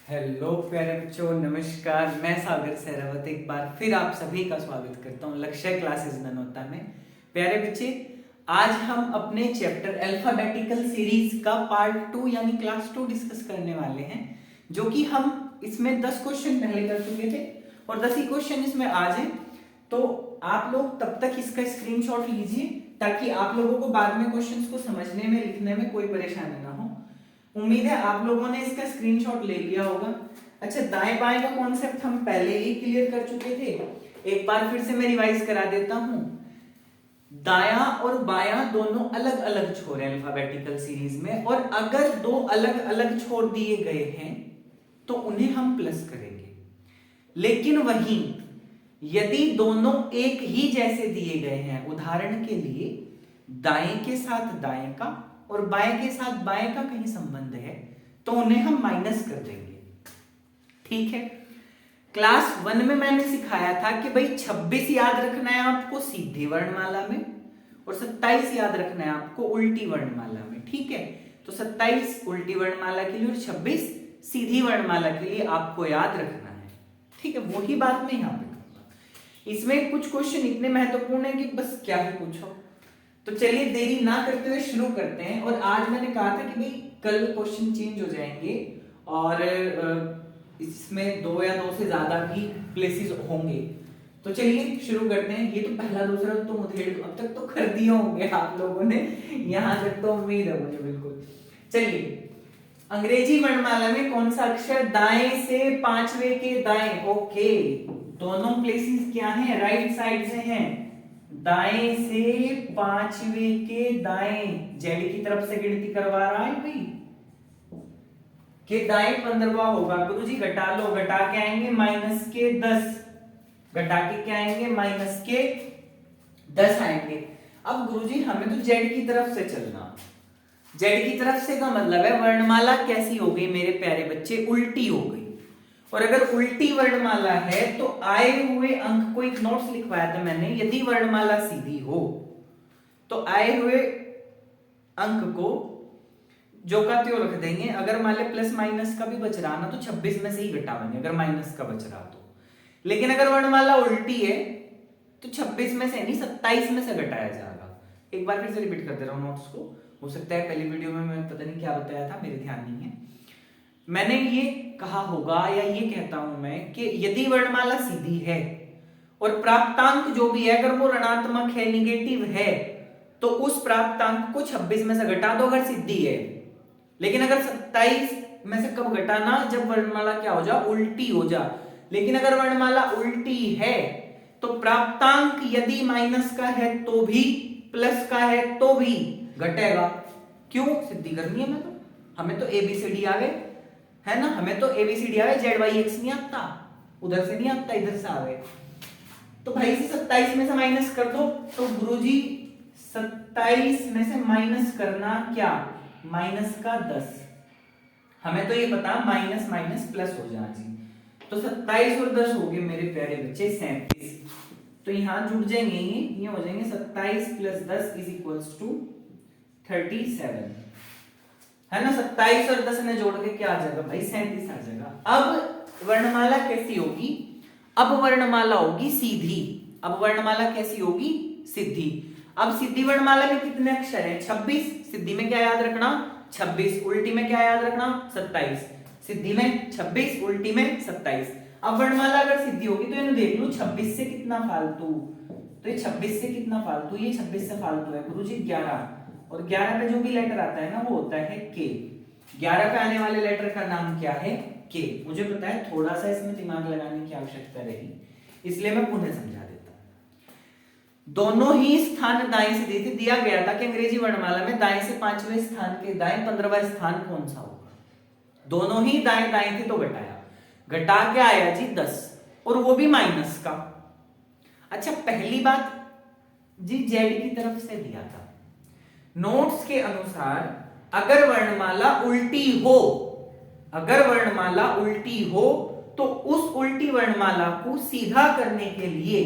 Hello प्यारे बच्चों, नमस्कार। मैं सागर सहरावत एक बार फिर आप सभी का स्वागत करता हूं लक्ष्य क्लासेस ननौता में। प्यारे बच्चे, आज हम अपने चैप्टर अल्फाबेटिकल सीरीज का पार्ट 2 यानी क्लास 2 डिस्कस करने वाले हैं, जो कि हम इसमें 10 क्वेश्चन पहले कर चुके थे और 10 ही क्वेश्चन इसमें आज हैं। तो आप लोग तब तक इसका स्क्रीनशॉट लीजिए ताकि आप लोगों को बाद में क्वेश्चंस को समझने में लिखने में कोई परेशानी ना हो। उम्मीद है आप लोगों ने इसका स्क्रीनशॉट ले लिया होगा। अच्छा, दाएं बाएं का कॉन्सेप्ट हम पहले ही क्लियर कर चुके थे, एक बार फिर से मैं रिवाइज करा देता हूं। दायां और बायां दोनों अलग अलग छोर हैं अल्फाबेटिकल सीरीज में, और अगर दो अलग अलग छोर दिए गए हैं तो उन्हें हम प्लस करेंगे। लेकिन वहीं यदि दोनों एक ही जैसे दिए गए हैं, उदाहरण के लिए दाएं के साथ दाएं का और बाएं के साथ बाएं का कहीं संबंध है, तो उन्हें हम माइनस कर देंगे। ठीक है। क्लास 1 में मैंने सिखाया था कि भाई 26 याद रखना है आपको सीधी वर्णमाला में और 27 याद रखना है आपको उल्टी वर्णमाला में। ठीक है, तो 27 उल्टी वर्णमाला के लिए और 26 सीधी वर्णमाला के लिए आपको याद रखना है। ठीक है, वही बात मैं यहां पे करूंगा। इसमें कुछ क्वेश्चन इतने महत्वपूर्ण है कि बस क्या ही पूछो। तो चलिए देरी ना करते हुए शुरू करते हैं। और आज मैंने कहा था कि भाई कल क्वेश्चन चेंज हो जाएंगे और इसमें 2 या 2 से ज्यादा भी प्लेसेस होंगे। तो चलिए शुरू करते हैं। ये तो पहला दूसरा तो मुठभेड़ अब तक तो कर दिए होंगे आप लोगों ने, यहां तक तो उम्मीद है मुझे बिल्कुल। चलिए, अंग्रेजी वर्णमाला में कौन सा अक्षर दाएं से पांचवे के दाएं? ओके, दोनों प्लेसेस क्या हैं? राइट साइड से हैं। दाएं से पांचवे के दाएं, जेड की तरफ से गिनती करवा रहा है भाई कि दाएं 15वां होगा। गुरुजी घटा लो, घटा के आएंगे माइनस के 10, घटा के क्या आएंगे? माइनस के 10 आएंगे। अब गुरुजी हमें तो जेड की तरफ से चलना। जेड की तरफ से का मतलब है वर्णमाला कैसी हो गई मेरे प्यारे बच्चे? उल्टी हो गई। और अगर उल्टी वर्णमाला है तो आए हुए अंक को एक नोट्स लिखवाया था मैंने, यदि वर्णमाला सीधी हो तो आए हुए अंक को जो का त्यों रख देंगे। अगर मान ले प्लस माइनस का भी बच रहा ना तो 26 में से ही घटाएंगे अगर माइनस का बच रहा तो। लेकिन अगर वर्णमाला उल्टी है तो 26 में से नहीं 27 में से घटाया जाएगा। एक बार फिर से रिपीट कर दे रहा हूं नोट्स को, हो सकता है पहली वीडियो में मैं पता नहीं क्या बताया था, मेरे ध्यान नहीं है। मैंने ये कहा होगा या ये कहता हूं मैं कि यदि वर्णमाला सीधी है और प्राप्तांक जो भी है अगर वो ऋणात्मक है, निगेटिव है, तो उस प्राप्तांक को 26 में से घटा दो अगर सीधी है। लेकिन अगर 27 में से कब घटाना? जब वर्णमाला क्या हो जा? उल्टी हो जा। लेकिन अगर वर्णमाला उल्टी है तो प्राप्तांक यदि माइनस का है तो भी, प्लस का है तो भी घटेगा। क्यों? सिद्धि करनी है हमें तो एबीसीडी आ गए, है ना? हमें तो एबीसीडी आ गए, जेड वाई एक्स नहीं आता, उधर से नहीं आता, इधर से आ गए। तो भाई से 27 में से माइनस कर दो, तो गुरुजी 27 में से माइनस करना क्या? माइनस का 10। हमें तो ये पता माइनस माइनस प्लस हो जाना चाहिए। तो 27 और 10 हो गए मेरे प्यारे बच्चे 37। तो यहां जुड़ जाएंगे, ये हो जाएंगे 27 प्लस 10 इज इक्वल्स टू 37, है ना? 27 और 10 ने जोड़ के क्या आ जाएगा भाई? 37 आ जाएगा। अब वर्णमाला कैसी होगी? अब वर्णमाला होगी सीधी। अब वर्णमाला कैसी होगी? सीधी। अब सीधी वर्णमाला में कितने अक्षर हैं? 26। सीधी में क्या याद रखना? 26। उल्टी में क्या याद रखना? 27। सीधी में 26, उल्टी में 27। अब वर्णमाला अगर सीधी होगी तो इन्हें देख लो, 26 से कितना फालतू? तो ये 26 से कितना फालतू? ये 26 से फालतू है गुरुजी 11, और 11 पे जो भी लेटर आता है ना वो होता है के। 11 पे आने वाले लेटर का नाम क्या है? के। मुझे पता है थोड़ा सा इसमें दिमाग लगाने की आवश्यकता रही, इसलिए मैं पुनः समझा देता हूं। दोनों ही स्थान दाएं से दिया गया था कि अंग्रेजी वर्णमाला में दाएं से पांचवें स्थान के दाएं 15वां स्थान कौन सा होगा। दोनों ही दाएं दाएं थे तो घटाया, घटा के आया जी 10, और वो भी माइनस का। अच्छा, पहली बात जी जेड की तरफ से दिया था। नोट्स के अनुसार अगर वर्णमाला उल्टी हो, अगर वर्णमाला उल्टी हो तो उस उल्टी वर्णमाला को सीधा करने के लिए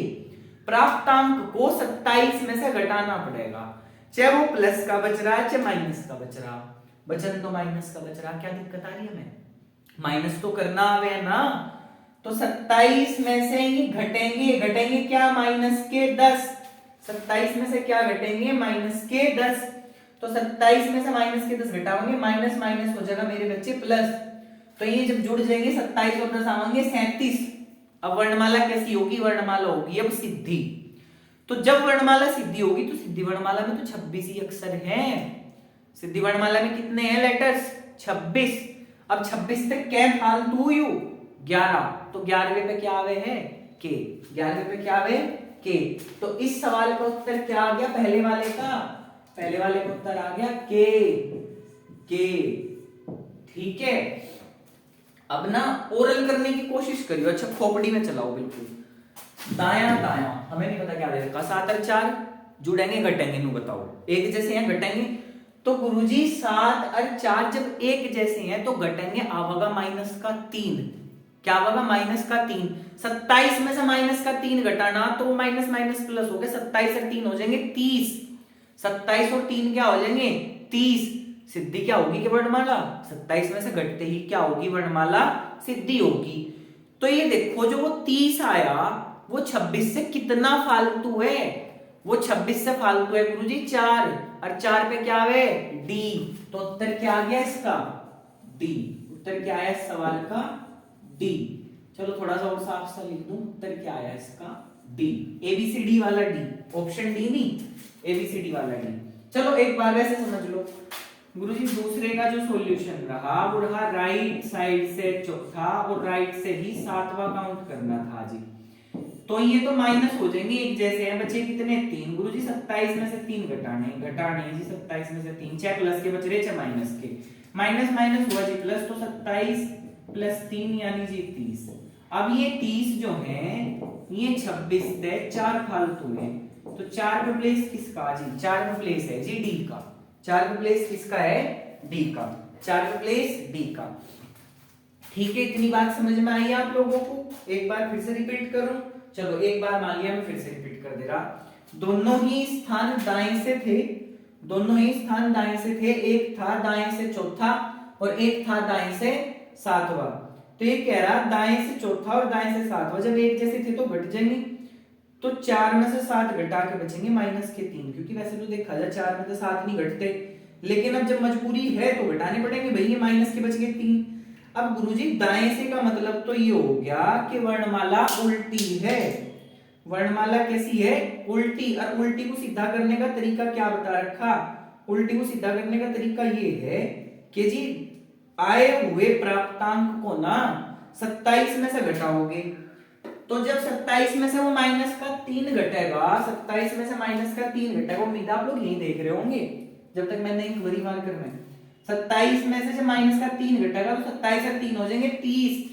प्राप्तांक को 27 में से घटाना पड़ेगा। चाहे वो प्लस का बच रहा है चाहे माइनस का बच रहा, बचन तो माइनस का बच रहा, क्या दिक्कत आ रही है? हमें माइनस तो करना आवे ना। तो 27 में से ही घटेंगे क्या, माइनस के 10। 27 में से क्या घटेंगे, माइनस के 10। तो 27 में से माइनस के 10 घटाओगे, माइनस माइनस हो जाएगा मेरे बच्चे प्लस। तो ये जब जुड़ जाएंगे 27 और 10 आवेंगे 37। अब वर्णमाला कैसी होगी, वर्णमाला होगी अब सिद्धि। तो जब वर्णमाला सिद्धि होगी तो सिद्धि वर्णमाला में तो 26 ही अक्षर हैं। सिद्धि वर्णमाला में कितने हैं लेटर्स, 26। अब 26 तक क्या फालतू यू 11। तो 11वें पे क्या आवे है, के। 11वें पे क्या आवे, के। तो इस सवाल का उत्तर क्या आ गया, पहले वाले का उत्तर आ गया के। ठीक है। अब ना ओरल करने की कोशिश करियो, अच्छा खोपड़ी में चलाओ बिल्कुल। दाया दाया हमें नहीं पता क्या दे रखा, 7 और 4 जुड़ेंगे घटेंगे, नु बताओ। एक जैसे हैं घटेंगे, तो गुरुजी 7 और 4 जब एक जैसे हैं तो घटेंगे, आवेगा माइनस का 3। क्या आवेगा, माइनस का 3। 27 में से माइनस का 3 घटाना तो माइनस माइनस प्लस हो गया, 27 और 3 हो जाएंगे 30। 27 और 3 क्या हो जाएंगे, 30। सिद्धि क्या होगी कि वर्णमाला, 27 में से घटते ही क्या होगी, वर्णमाला सिद्धि होगी। तो ये देखो जो वो 30 आया वो 26 से कितना फालतू है, वो 26 से फालतू है गुरुजी 4, और 4 पे क्या है, डी। तो उत्तर क्या आ गया इसका, डी। उत्तर क्या आया इस सवाल का, डी। चलो थोड़ा सा और साफ सा लिख दूं, उत्तर क्या आया इसका, डी। एबीसीडी वाला डी, ऑप्शन डी नहीं, एबीसीडी वाला डी। चलो एक बार वैसे समझ लो गुरुजी, दूसरे का जो सॉल्यूशन रहा वो रहा राइट साइड से चौथा और राइट से ही 7वां काउंट करना था जी। तो ये तो माइनस हो जाएंगे, एक जैसे हैं, बचे कितने 3। गुरुजी 27 में से 3 घटाने जी, 27 में से 3, 6 प्लस के बच रहे 6 माइनस के, माइनस माइनस हुआ जी प्लस, तो 27 प्लस 3 यानी जी 30। अब ये 30 जो है ये 26 से 4 फालतू है, तो 4 पे प्लेस किसका जी, 4 पे प्लेस है जी डी का। 4 पे प्लेस किसका है, डी का। 4 पे प्लेस डी का। ठीक है, इतनी बात समझ में आई आप लोगों को, एक बार फिर से रिपीट करूं। चलो एक बार मान लिया, मैं फिर से रिपीट कर दे रहा। दोनों ही स्थान दाएं से थे, दोनों ही स्थान दाएं से थे, एक था दाएं से चौथा और एक था दाएं से 7वां। तो ये कह रहा दाएं से चौथा और दाएं से 7वां जब एक जैसे थे तो घट जाएंगे, तो 4 में से 7 घटा के बचेंगे माइनस के 3, क्योंकि वैसे तो देखा जाए 4 में तो 7 नहीं घटते, लेकिन अब जब मजबूरी है तो घटाने पड़ेंगे भाई, ये माइनस के बच गए 3। अब गुरुजी दाएं से का मतलब तो ये हो गया कि वर्णमाला उल्टी है। वर्णमाला कैसी है, उल्टी। और उल्टी को सीधा करने का तरीका क्या बता रखा, उल्टी को सीधा करने का तरीका ये है कि जी आए हुए प्राप्तांक को ना 27 में से घटाओगे, तो जब 27 में से वो माइनस का 3 घटेगा, 27 में से माइनस का 3 घटेगा, उम्मीद आप लोग यही देख रहे होंगे जब तक मैंने एक वरी मार्कर में 27 में से जब माइनस का 3 घटेगा तो 27 और 3 हो जाएंगे 30।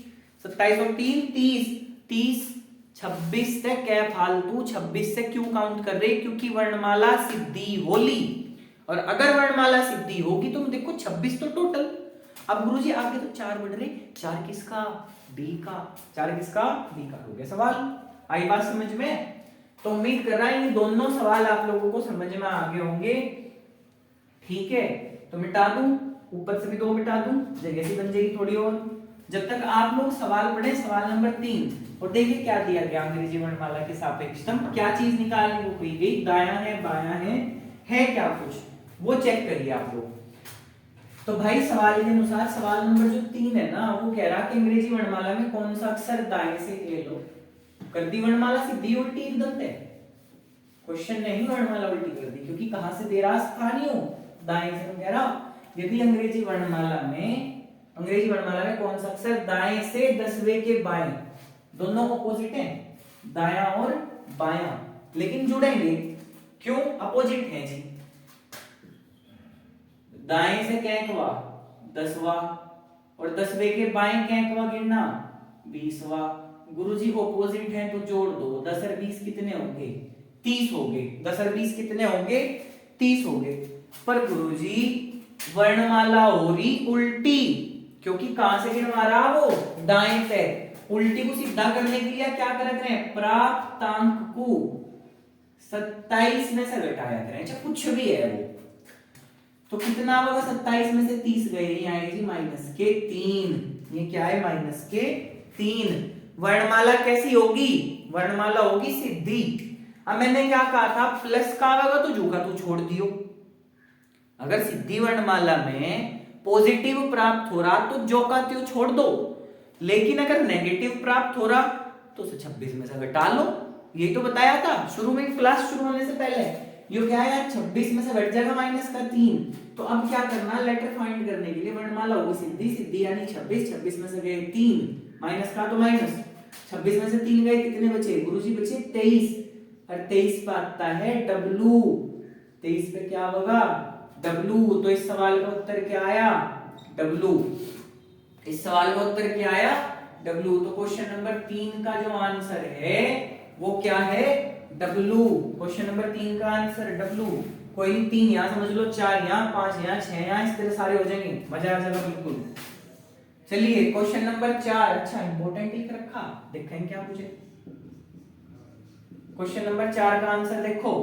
27 और 3 30, 30 26 से क्या फालतू, 26 से क्यों काउंट कर रहे, क्योंकि वर्णमाला सिद्धि होली, और अगर वर्णमाला सिद्धि होगी तो देखो 26 तो टोटल। अब गुरुजी आगे तो 4 बढ़ रहे, 4 किसका, डी का। 4 किसका, डी का। हो गया सवाल, आई बात समझ में। तो उम्मीद कर रहा है ये दोनों सवाल आप लोगों को समझ में आ गए होंगे। ठीक है, तो मिटा दूं, ऊपर से भी 2 मिटा दूं, जगह सी बन जाएगी थोड़ी और। जब तक आप लोग सवाल पढ़े, सवाल नंबर 3, और देखिए क्या दिया गया अंग्रेजी वर्णमाला के सापेक्षतम, क्या चीज निकालने को कही गई, दायां है बायां है क्या कुछ, वो चेक करिए आप लोग। तो भाई सवाल के अनुसार सवाल नंबर जो 3 है ना, वो कह रहा कि अंग्रेजी वर्णमाला में कौन सा अक्षर दाएं से ले लो। कर दी वर्णमाला सीधी उल्टी एकदम से, क्वेश्चन नहीं वर्णमाला उल्टी कर दी, क्योंकि कहां से दे रहा, स्थानीय दाएं से। कह रहा यदि अंग्रेजी वर्णमाला में कौन सा अक्षर दाएं से 10वें के बाएं, दोनों अपोजिट हैं, दायां और बायां, लेकिन जुड़ेंगे क्यों, अपोजिट हैं जी। दाएं से कैंकवा 10वां और 10वें के बाएं कैंकवा गिनना 20वां। गुरुजी अपोजिट हैं तो जोड़ दो, 10 और 20 कितने होंगे, 30 होंगे। 10 और 20 कितने होंगे, 30 होंगे। पर गुरुजी वर्णमाला हो रही उल्टी, क्योंकि कहां से गिनवा रहा वो, दाएं से। उल्टी को सीधा करने के लिए क्या कर रहे हैं, प्राप्तांक को 27 में से घटाया करें, अच्छा कुछ भी है वो, तो कितना होगा, 27 में से 30 गए, यहाँ आएगी माइनस के 3। ये क्या है माइनस के 3। वर्णमाला कैसी होगी, वर्णमाला होगी सीधी। अब मैंने क्या कहा था, प्लस का आएगा तो जू का तू छोड़ दियो। अगर सीधी वर्णमाला में पॉजिटिव प्राप्त हो रहा तो जो का त्यो छोड़ दो, लेकिन अगर नेगेटिव प्राप्त हो रहा तो उसे 26 में से घटा लो। यही तो बताया था शुरू में, क्लास शुरू होने से पहले। ये क्या है यार, 26 में से घट जाएगा माइनस का 3। तो अब क्या करना, लेटर फाइंड करने के लिए वर्णमाला होगी सीधी, सीधी यानी 26, 26 में से गए 3, माइनस का तो माइनस, 26 में से 3 गए, कितने बचे गुरुजी, बचे 23। और 23 पे आता है डब्लू, 23 पे क्या होगा डब्लू। तो इस सवाल का उत्तर क्या आया, डब्लू। इस सवाल का उत्तर क्या आया, डब्लू। तो क्वेश्चन नंबर 3 का जो आंसर है वो क्या है, डब्लू। क्वेश्चन नंबर 3 का आंसर डब्लू। कोई नहीं, 3 यहां समझ लो, 4 यहां, 5 यहां, 6 यहां, इस तरह सारे हो जाएंगे, मजा आ जाएगा बिल्कुल। चलिए क्वेश्चन नंबर 4, अच्छा इंपॉर्टेंट लिख रखा, देखें क्या पूछे। क्वेश्चन नंबर 4 का आंसर देखो,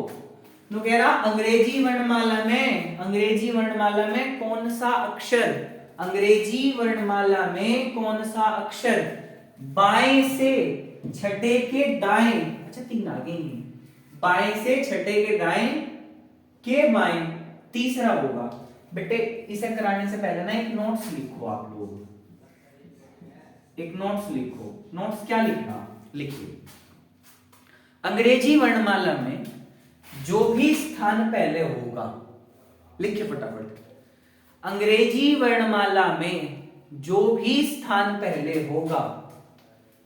तो कह रहा अंग्रेजी वर्णमाला में, अंग्रेजी वर्णमाला में कौन सा अक्षर, अंग्रेजी वर्णमाला में कौन सा अक्षर बाएं से छठे के दाएं, अच्छा 3 आगे ही, बाएं से छठे के दाएं के बाएं तीसरा होगा। बेटे इसे कराने से पहले ना एक नोट्स लिखो आप लोग, एक नोट्स लिखो। नोट्स क्या लिखना, लिखिए अंग्रेजी वर्णमाला में जो भी स्थान पहले होगा, लिखिए फटाफट। अंग्रेजी वर्णमाला में जो भी स्थान पहले होगा,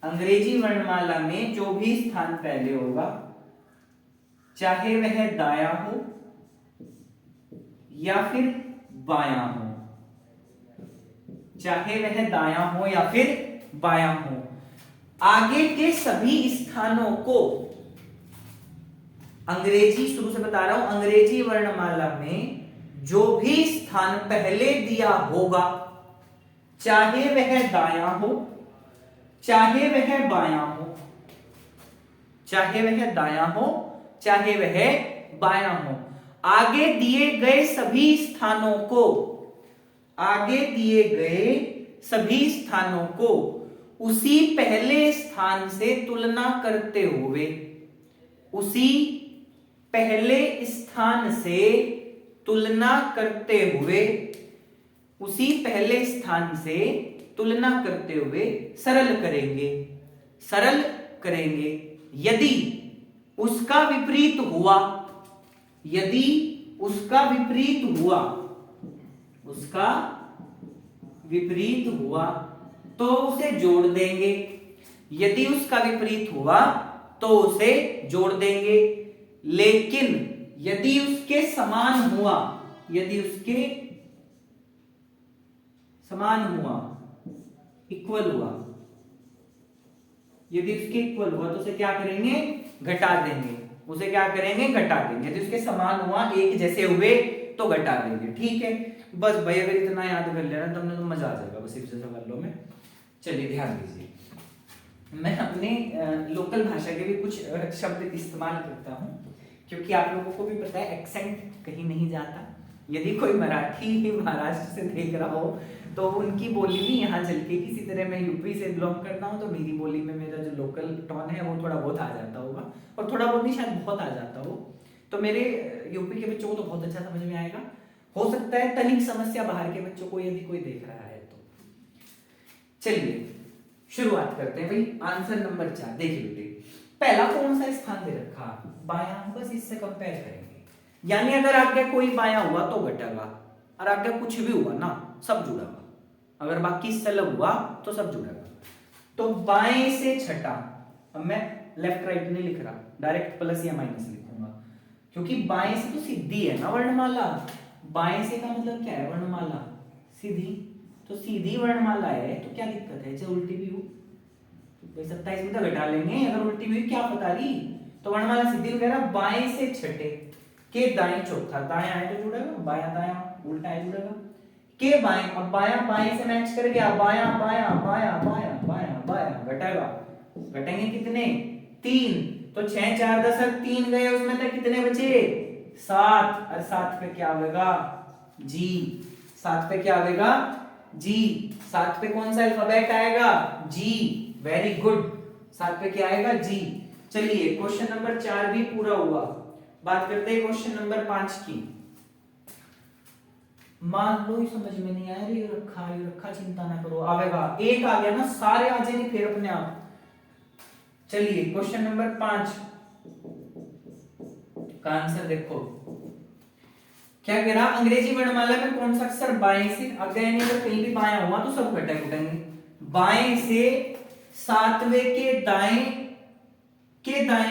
अंग्रेजी वर्णमाला में जो भी स्थान पहले होगा, चाहे वह दायां हो या फिर बायां हो, चाहे वह दायां हो या फिर बायां हो, आगे के सभी स्थानों को, अंग्रेजी शुरू से बता रहा हूं, अंग्रेजी वर्णमाला में जो भी स्थान पहले दिया होगा, चाहे वह दायां हो चाहे वह बायां हो, चाहे वह दायां हो चाहे वह बायां हो, आगे दिए गए सभी स्थानों को, आगे दिए गए सभी स्थानों को उसी पहले स्थान से तुलना करते हुए, उसी पहले स्थान से तुलना करते हुए, उसी पहले स्थान से तुलना करते हुए सरल करेंगे, सरल करेंगे। यदि उसका विपरीत हुआ, यदि उसका विपरीत हुआ, उसका विपरीत हुआ तो उसे जोड़ देंगे, यदि उसका विपरीत हुआ तो उसे जोड़ देंगे। लेकिन यदि उसके समान हुआ, यदि उसके समान हुआ, इक्वल हुआ, यदि उसके इक्वल हुआ तो उसे क्या करेंगे, घटा देंगे, उसे क्या करेंगे, घटा देंगे। यदि उसके समान हुआ, एक जैसे हुए तो घटा देंगे। ठीक है, बस भाई अगर इतना याद कर लेना तुमने तो मजा आ जाएगा बस इस सवालों में। चलिए ध्यान दीजिए, मैं अपने लोकल भाषा के भी कुछ शब्द इस्तेमाल करता हूं, क्योंकि आप लोगों को भी पता है एक्सेंट कहीं नहीं जाता। यदि कोई मराठी महाराष्ट्र से देख रहा हो तो उनकी बोली भी यहाँ चलती है। किसी तरह मैं यूपी से बिलोंग करता हूँ तो मेरी बोली में मेरा जो लोकल टोन है वो थोड़ा बहुत आ जाता होगा, और थोड़ा बहुत नहीं शायद बहुत आ जाता हो। तो मेरे यूपी के बच्चों को तो बहुत अच्छा समझ में आएगा, हो सकता है तनिक समस्या बाहर के बच्चों को यदि कोई देख रहा है तो। चलिए शुरुआत करते हैं भाई। आंसर नंबर 4 देखिए बेटे, पहला कौन सा स्थान दे रखा, बायां, बस इससे कंपेयर करेंगे। यानी अगर आगे कोई बायां हुआ तो घटेगा, और आगे कुछ भी हुआ ना सब जुड़ेगा, अगर बाकी सलग हुआ तो सब जुड़ेगा। तो बाएं से छठा, अब मैं लेफ्ट राइट नहीं लिख रहा, डायरेक्ट प्लस या माइनस लिखूंगा, क्योंकि बाएं से तो सीधी है ना वर्णमाला। बाएं से का मतलब क्या है, वर्णमाला सीधी, तो सीधी वर्णमाला है तो क्या दिक्कत है, चाहे उल्टी भी हो, 27 में तो घटा लेंगे, अगर उल्टी भी क्या पता रही। तो वर्णमाला सीधी वगैरह, बाएं से छठे के दाएं चौथा, दाएं आए तो जुड़ेगा, बायां दायां उल्टा है जुड़ेगा, के बाएं, अब बायां बाएं से मैच कर गया, बायां बायां बायां बायां बायां बायां घटेगा, घटेंगे कितने 3, तो 6 4 10 3 गए, उसमें तक कितने बचे 7, और 7 पे क्या आएगा जी, 7 पे क्या आएगा जी। 7 पे कौन सा अल्फाबेट आएगा? जी। Very good. 7 पे क्या आएगा? जी। चलिए क्वेश्चन नंबर 4 भी पूरा हुआ। बात करते हैं क्वेश्चन नंबर 5 की। मान लो समझ में नहीं आया, ये रखा, चिंता ना करो, आवेगा। एक आ गया ना, सारे आ जाएंगे फिर अपने आप। चलिए क्वेश्चन नंबर 5 का आंसर देखो। क्या कह रहा? अंग्रेजी वर्णमाला में कौन सा अक्षर बाएं से आगे, यानी अगर कहीं भी बायां हुआ तो सब घटाए घटाएंगे। बाएं से 7वें के दाएं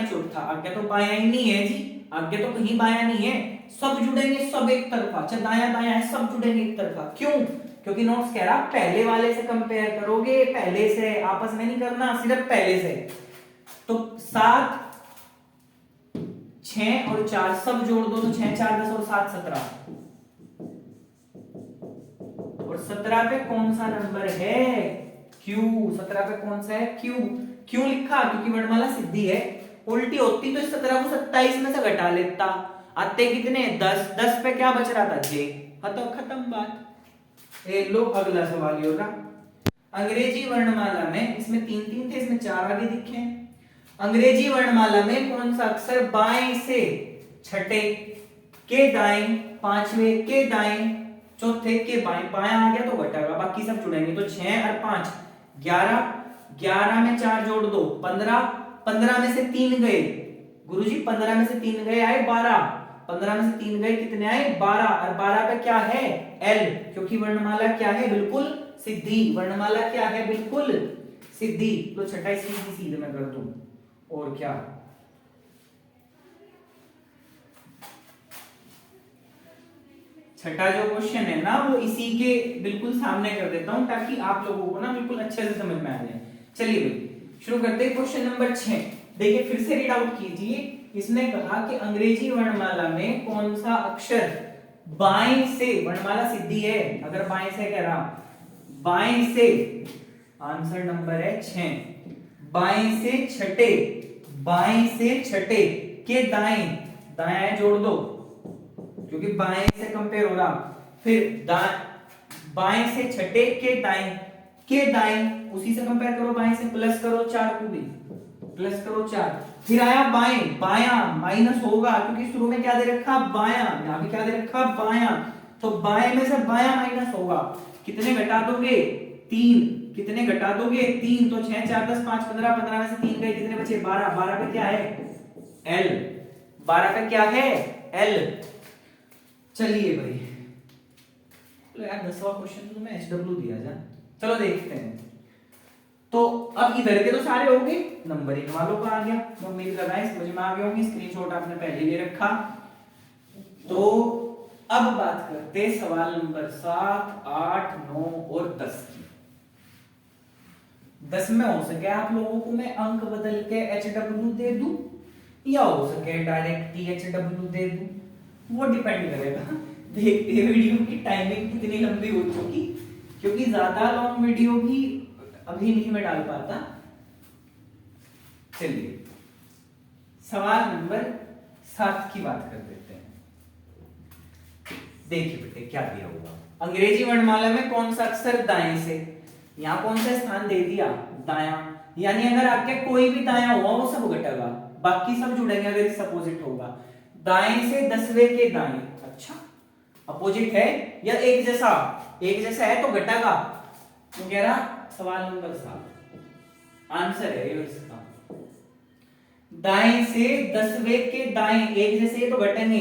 चौथा। आगे तो बायां ही नहीं है जी, आगे तो कहीं बायां नहीं है, सब जुड़ेंगे, सब एक तरफा। अच्छा दाया दाया है, सब जुड़ेंगे एक तरफा। क्यों? क्योंकि नोट्स कह रहा पहले वाले से कंपेयर करोगे, पहले से, आपस में नहीं करना, सिर्फ पहले से। तो 7, 6 और 4 सब जोड़ दो तो 6 4 10 और 7 17। और 17 पे कौन सा नंबर है? क्यू। 17 पे कौन सा है? क्यू। क्यों लिखा? क्योंकि वर्णमाला सीधी है। उल्टी होती तो इस 17 को 27 में से घटा लेता। आते कितने? 10। 10 पे क्या बच रहा था? जे। खत्म बात। ए लो अगला सवाल ये होगा। अंग्रेजी वर्णमाला में, इसमें 3 थे, इसमें 4 आगे दिखे। अंग्रेजी वर्णमाला में कौन सा अक्षर बाएं से छठे के दाएं, पांचवें के दाएं, चौथे के बाएं, बायां आ गया तो घटाएगा, बाकी सब जुड़ेंगे। तो 6 और 5 11, 11 में 4 जोड़ दो 15, 15 में से 3 गए गुरुजी, 15 में से 3 गए आए 12, 15 में से 3 गए कितने आए? 12। और 12 पे क्या है? एल, क्योंकि वर्णमाला क्या है? बिल्कुल सीधी। वर्णमाला क्या है? बिल्कुल सीधी। तो छठा सीधी सीधे में कर दूं, और क्या? छठा जो क्वेश्चन है ना, वो इसी के बिल्कुल सामने कर देता हूं, ताकि आप लोगों को ना बिल्कुल अच्छे से समझ में आ जाए। चलिए भाई शुरू करते हैं क्वेश्चन नंबर 6। देखिए फिर से रीड आउट कीजिए। इसने कहा कि अंग्रेजी वर्णमाला में कौन सा अक्षर बाएं से, वर्णमाला सीधी है, अगर बाएं से कह रहा, बाएं से, आंसर नंबर है 6। बाएं से छठे, बाएं से छठे के दाएं, दाएं जोड़ दो क्योंकि बाएं से कंपेयर हो रहा। फिर बाएं से छठे के दाएं, के दाएं उसी से कंपेयर करो, बाएं से प्लस करो 4 को भी, प्लस करो 4। फिर आया बाएं, बायां माइनस होगा क्योंकि शुरू में क्या दे रखा? बायां। यहां भी क्या दे रखा? बायां। तो बाएं में से बायां माइनस होगा। कितने घटा दोगे? 3। कितने घटा दोगे? 3। तो 6 4 10 5 15, 15 में से 3 गए, कितने बचे? 12। 12 पे क्या है? एल। 12 पे क्या है? एल। चलिए भाई, तो यार 10वां क्वेश्चन तो मैं HW दिया जा। चलो देखते हैं। तो अब इधर के तो सारे हो गए, नंबरिंग वालों का आ गया। तो उम्मीद कर रहा है समझ में आ गया होंगे, स्क्रीनशॉट आपने पहले ले रखा। तो अब बात करते हैं सवाल नंबर 7, 8, 9 और 10 की। 10 में हो सके आप लोगों को मैं अंक बदल के HW दे दूं, या हो सके डायरेक्ट THW दे दूं, वो डिपेंड करेगा देखते हैं वीडियो की टाइमिंग कितनी लंबी हो चुकी, क्योंकि ज्यादा लॉन्ग वीडियो भी अभी नहीं मैं डाल पाता। चलिए सवाल नंबर 7 की बात कर देते हैं। देखिए बेटे क्या दिया हुआ, अंग्रेजी वर्णमाला में कौन सा अक्षर दाएं से, यहां कौन सा स्थान दे दिया? दायां। यानी अगर आपके कोई भी दायां हुआ वो सब घटेगा, बाकी सब जुड़ेंगे अगर इस अपोजिट होगा। दाएं से 10वें के दाएं, अच्छा अपोजिट है या एक जैसा? एक जैसा है तो घटेगा। तो कह रहा सवाल नंबर 7 आंसर है ये इसका। दाएं से 10वें के दाएं एक जैसे तो घटेंगे,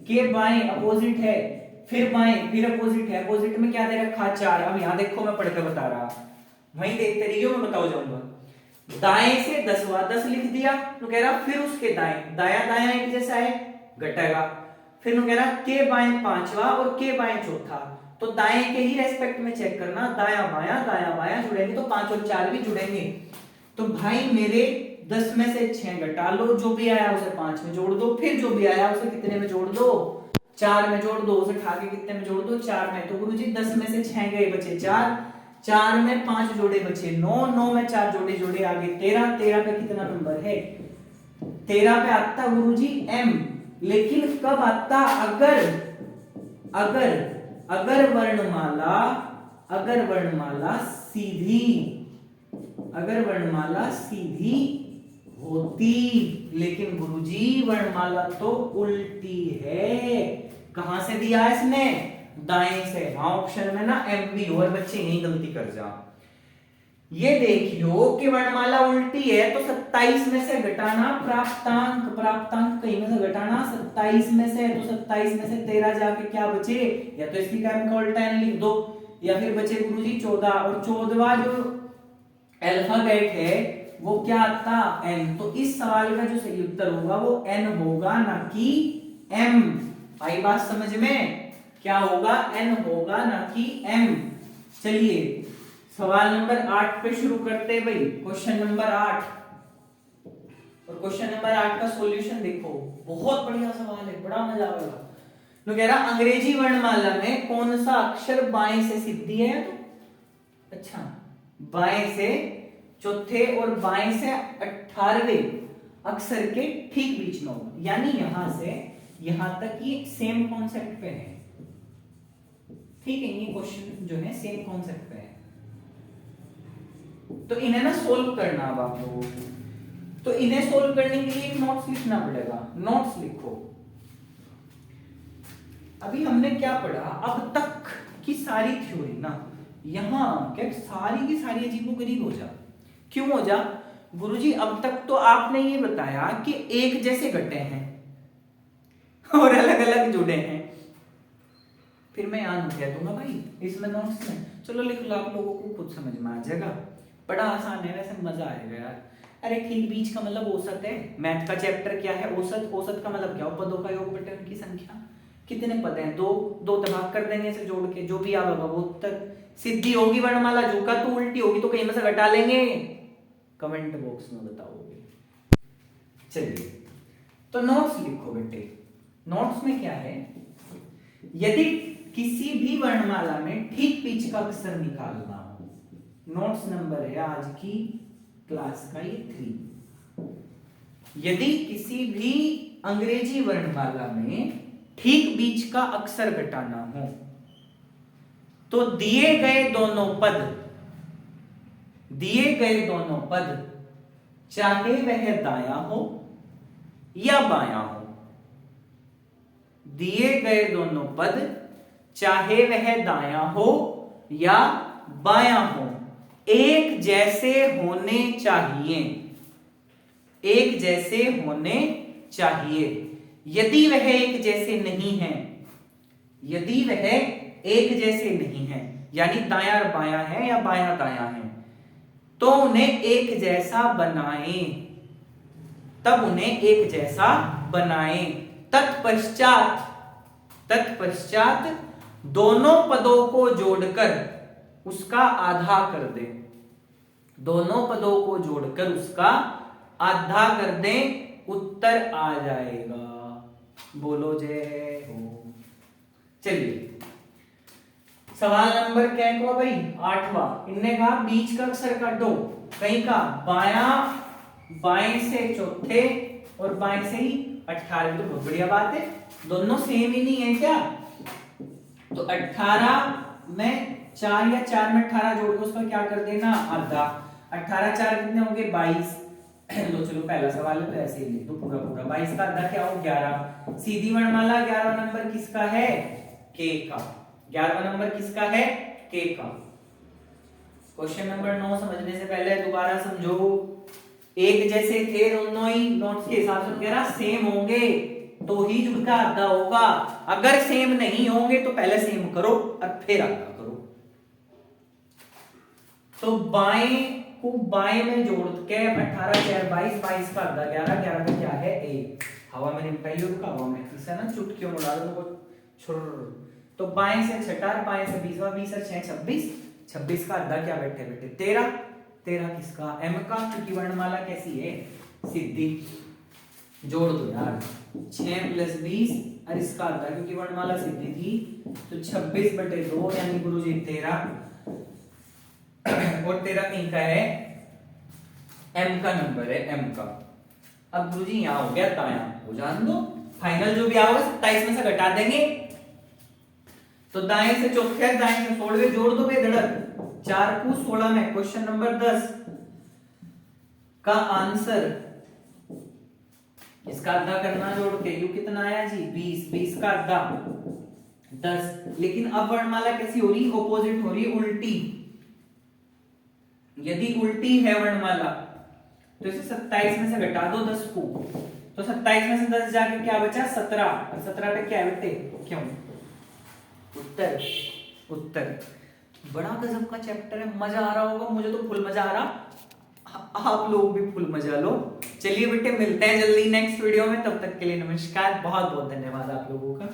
के बाएं अपोजिट है, फिर बाएं फिर अपोजिट है, अपोजिट में क्या दे रखा? 4। अब यहां देखो मैं पढ़ के बता रहा, वहीं देखते रहिए मैं बताओ जाऊंगा। दाएं से 10वां 10 लिख दिया, तो कह रहा फिर उसके दाएं, दाया दाया एक जैसा है घटेगा। फिर कह रहा के बाएं 5वां और के बाएं चौथा, तो दाएं के ही रेस्पेक्ट में चेक करना, दाया बाया जुड़ेंगे तो 5 और 4 भी जुड़ेंगे। तो भाई मेरे 10 में से 6 घटा लो, जो भी आया उसे 5 में जोड़ दो, फिर जो भी आया उसे कितने में जोड़ दो? 4 में जोड़ दो, उसे उठा के कितने में जोड़ दो? 4 में। तो गुरुजी 10 में से 6 गए बचे 4, 4 में 5 जोड़े बचे 9, 9 में 4 जोड़े जोड़े आगे 13, 13 पे कितना नंबर है? 13 पे आता गुरुजी M, लेकिन कब आता? अगर वर्णमाला अगर वर्णमाला सीधी होती, लेकिन गुरुजी वर्णमाला तो उल्टी है। कहां से दिया है इसने? दाएं से। हाँ ऑप्शन में ना एम भी हो, और बच्चे यही गलती कर जा। ये देखियो कि वर्णमाला उल्टी है तो 27 में से घटाना प्राप्तांक कहीं में से घटाना 27 में से, तो 27 में से 13 जाके क्या बचे? या तो इसकी क्या का उल्टा n लिख दो, या फिर बचे गुरुजी 14, और 14वां जो अल्फाबेट है वो क्या आता? n। तो इस सवाल का जो सही उत्तर होगा वो n होगा, ना कि m। आई बात समझ में? क्या होगा? n होगा, ना कि m। चलिए सवाल नंबर 8 पे शुरू करते हैं भाई। क्वेश्चन नंबर 8, और क्वेश्चन नंबर 8 का सॉल्यूशन देखो, बहुत बढ़िया सवाल है, बड़ा मजा आएगा। तो कह रहा अंग्रेजी वर्णमाला में कौन सा अक्षर बाएं से सिद्धि है? तो अच्छा, बाएं से चौथे और बाएं से 18वें अक्षर के ठीक बीच में होगा, यानी यहां से यहां तक ये सेम कॉन्सेप्ट पे है। ठीक है, ये क्वेश्चन जो है सेम कॉन्सेप्ट पे है, तो इन्हें ना सोल्व करना अब आप लोगों को। तो इन्हें सोल्व करने के लिए एक नोट्स लिखना पड़ेगा। नोट्स लिखो। अभी हमने क्या पढ़ा? अब तक की सारी थ्योरी ना यहां क्या सारी की सारी अजीबोगरीब हो जा। क्यों हो जा? गुरुजी अब तक तो आपने ये बताया कि एक जैसे घटे हैं और अलग अलग जुड़े हैं, फिर मैं यहां कह दूंगा भाई इसमें नोट्स में, चलो लिख लो, आप लोगों को खुद समझ में आ जाएगा। बड़ा आसान है, वैसे मजा आएगा यार। अरे ठीक बीच का मतलब औसत है। मैथ का चैप्टर क्या है? औसत। औसत का मतलब क्या? पदों का योग बटे उनकी संख्या। कितने पद हैं? दो। दो भाग कर देंगे इसे जोड़ के, जो भी आएगा वो उत्तर। सिद्धि होगी वर्णमाला, जो का तो उल्टी होगी तो कहीं में से घटा लेंगे। कमेंट बॉक्स में बताओगे। चलिए तो नोट्स लिखो बेटे। नोट्स में क्या है? यदि किसी भी वर्णमाला में ठीक बीच का अक्षर निकालना हो, नोट्स नंबर है आज की क्लास का ये 3। यदि किसी भी अंग्रेजी वर्णमाला में ठीक बीच का अक्षर घटाना हो तो दिए गए दोनों पद चाहे वह दायां हो या बायां हो, दिए गए दोनों पद चाहे वह दायां हो या बायां हो, एक जैसे होने चाहिए। एक जैसे होने चाहिए। यदि वह एक जैसे नहीं है, यदि वह एक जैसे नहीं है, यानी दायां बायां है या बायां दायां है, तो उन्हें एक जैसा बनाएं। तब उन्हें एक जैसा बनाएं। तत्पश्चात दोनों पदों को जोड़कर उसका आधा कर दे। दोनों पदों को जोड़कर उसका आधा कर दें, उत्तर आ जाएगा। बोलो जय हो। चलिए सवाल नंबर क्या हुआ भाई? 8वां। इनने कहा बीच का अक्षर काटो। कहीं का बाएं से चौथे और बाएं से ही 18। तो बहुत बढ़िया बात है, दोनों सेम ही नहीं है क्या? तो 18 में 4 या 4 में 18 जोड़ के उसका क्या कर देना? आधा। 18 4 कितने होंगे? 22। लो चलो पहला सवाल है तो ऐसे ही लिख दो पूरा पूरा। 22 का आधा क्या हो? 11। सीधी वर्णमाला 11वां नंबर किसका है? के का। 11वां नंबर किसका है? के का। क्वेश्चन नंबर 9 समझने से पहले दोबारा समझो। एक जैसे थे दोनों ही, नोट्स के हिसाब से कह रहा सेम होंगे तो ही जुड़ का आधा होगा। अगर सेम नहीं होंगे तो पहले सेम करो और फिर आधा करो। तो बाएं को बाएं में जोड़ के 18 4 22, 22 का आधा 11, 11 का क्या है? 1। हवा में निपटाइए उसका, हवा में इसे ना चुटकियों में डाल दो छुर। तो बाएं से 6 बाएं से 20, 20 से 6 26, 26 का आधा क्या बैठे बेटे? 13। 13 किसका? m का, क्योंकि वर्णमाला कैसी है? सिद्धि। जोड़ दो यार 6 + 20 और इसका आधा, क्योंकि वर्णमाला सिद्धि थी, तो 26/2 यानी गुरुजी 13। और 13 कहीं का है? m का नंबर है, m का। अब गुरुजी यहां हो गया दायां, हो जान दो। फाइनल जो भी आओगे 27 में से घटा देंगे। तो दाएं से चौथे, दाएं से 16वें जोड़ दो बेधड़क, 4 को 16 में। क्वेश्चन नंबर 10 का आंसर, इसका आधा करना जोड़ के, यू कितना आया जी 20, 20 का आधा 10। लेकिन अब वर्णमाला कैसी हो रही, ऑपोजिट हो रही, उल्टी। यदि उल्टी है वर्णमाला तो इसे 27 में से घटा दो 10 को, तो 27 में से 10 जाके क्या बचा 17, और 17 पे क्या है बेटे, क्यों, उत्तर, उत्तर। बड़ा गजब का चैप्टर है, मजा आ रहा होगा, मुझे तो फुल मजा आ रहा, आप लोग भी फुल मजा लो। चलिए बेटे मिलते हैं जल्दी नेक्स्ट वीडियो में, तब तक के लिए नमस्कार, बहुत बहुत धन्यवाद आप लोगों का।